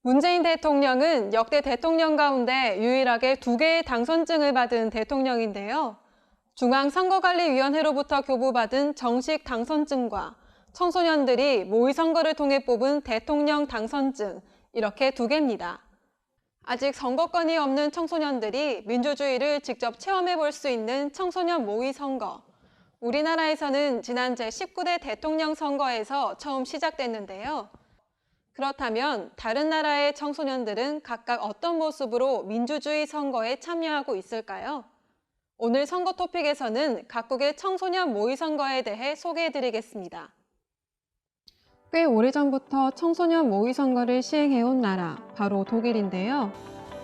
문재인 대통령은 역대 대통령 가운데 유일하게 2개의 당선증을 받은 대통령인데요. 중앙선거관리위원회로부터 교부받은 정식 당선증과 청소년들이 모의선거를 통해 뽑은 대통령 당선증, 이렇게 2개입니다. 아직 선거권이 없는 청소년들이 민주주의를 직접 체험해 볼 수 있는 청소년 모의선거. 우리나라에서는 지난 제19대 대통령 선거에서 처음 시작됐는데요. 그렇다면 다른 나라의 청소년들은 각각 어떤 모습으로 민주주의 선거에 참여하고 있을까요? 오늘 선거 토픽에서는 각국의 청소년 모의선거에 대해 소개해드리겠습니다. 꽤 오래전부터 청소년 모의선거를 시행해온 나라, 바로 독일인데요.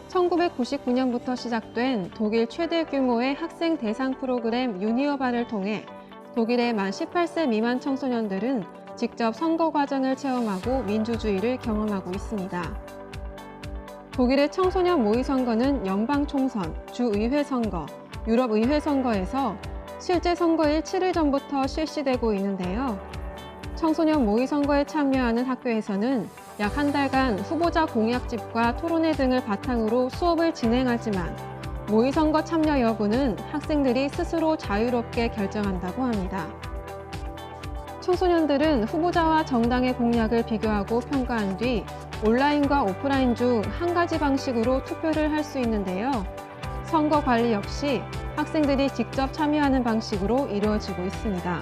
1999년부터 시작된 독일 최대 규모의 학생 대상 프로그램 유니어바를 통해 독일의 만 18세 미만 청소년들은 직접 선거 과정을 체험하고 민주주의를 경험하고 있습니다. 독일의 청소년 모의선거는 연방총선, 주의회 선거, 유럽의회 선거에서 실제 선거일 7일 전부터 실시되고 있는데요. 청소년 모의선거에 참여하는 학교에서는 약 한 달간 후보자 공약집과 토론회 등을 바탕으로 수업을 진행하지만 모의선거 참여 여부는 학생들이 스스로 자유롭게 결정한다고 합니다. 청소년들은 후보자와 정당의 공약을 비교하고 평가한 뒤 온라인과 오프라인 중 한 가지 방식으로 투표를 할 수 있는데요. 선거 관리 역시 학생들이 직접 참여하는 방식으로 이루어지고 있습니다.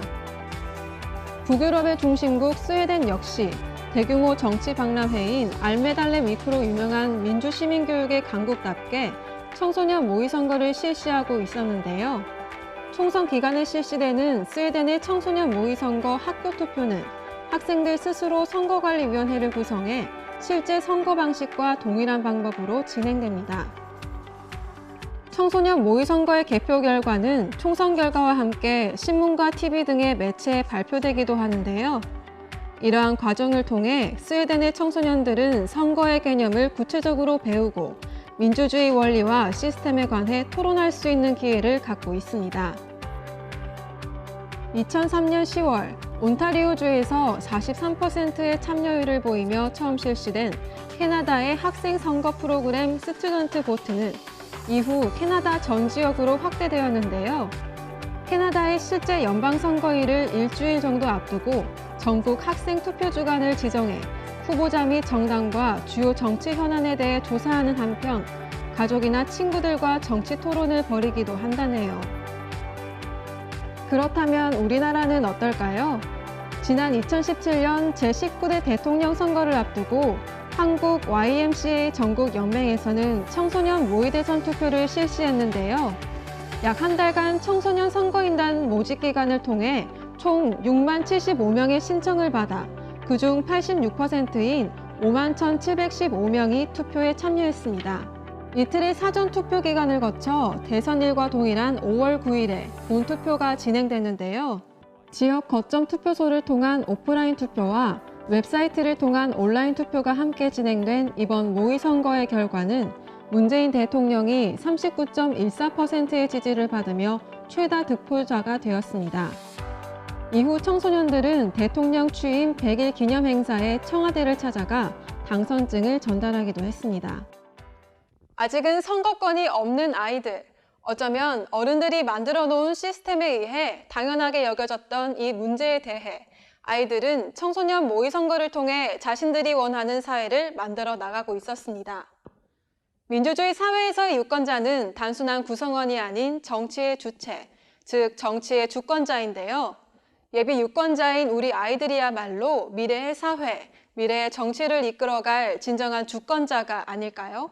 북유럽의 중심국 스웨덴 역시 대규모 정치 박람회인 알메달레 위크로 유명한 민주시민교육의 강국답게 청소년 모의선거를 실시하고 있었는데요. 총선 기간에 실시되는 스웨덴의 청소년 모의선거 학교 투표는 학생들 스스로 선거관리위원회를 구성해 실제 선거 방식과 동일한 방법으로 진행됩니다. 청소년 모의선거의 개표 결과는 총선 결과와 함께 신문과 TV 등의 매체에 발표되기도 하는데요. 이러한 과정을 통해 스웨덴의 청소년들은 선거의 개념을 구체적으로 배우고 민주주의 원리와 시스템에 관해 토론할 수 있는 기회를 갖고 있습니다. 2003년 10월 온타리오주에서 43%의 참여율을 보이며 처음 실시된 캐나다의 학생 선거 프로그램 스튜던트 보트는 이후 캐나다 전 지역으로 확대되었는데요. 캐나다의 실제 연방선거일을 일주일 정도 앞두고 전국 학생 투표 주간을 지정해 후보자 및 정당과 주요 정치 현안에 대해 조사하는 한편 가족이나 친구들과 정치 토론을 벌이기도 한다네요. 그렇다면 우리나라는 어떨까요? 지난 2017년 제19대 대통령 선거를 앞두고 한국 YMCA 전국연맹에서는 청소년 모의대선 투표를 실시했는데요. 약 한 달간 청소년 선거인단 모집 기간을 통해 총 6만 75명의 신청을 받아 그중 86%인 5만 1,715명이 투표에 참여했습니다. 이틀의 사전 투표 기간을 거쳐 대선일과 동일한 5월 9일에 본투표가 진행됐는데요. 지역 거점 투표소를 통한 오프라인 투표와 웹사이트를 통한 온라인 투표가 함께 진행된 이번 모의선거의 결과는 문재인 대통령이 39.14%의 지지를 받으며 최다 득표자가 되었습니다. 이후 청소년들은 대통령 취임 100일 기념 행사에 청와대를 찾아가 당선증을 전달하기도 했습니다. 아직은 선거권이 없는 아이들, 어쩌면 어른들이 만들어 놓은 시스템에 의해 당연하게 여겨졌던 이 문제에 대해 아이들은 청소년 모의선거를 통해 자신들이 원하는 사회를 만들어 나가고 있었습니다. 민주주의 사회에서의 유권자는 단순한 구성원이 아닌 정치의 주체, 즉 정치의 주권자인데요. 예비 유권자인 우리 아이들이야말로 미래의 사회, 미래의 정치를 이끌어갈 진정한 주권자가 아닐까요?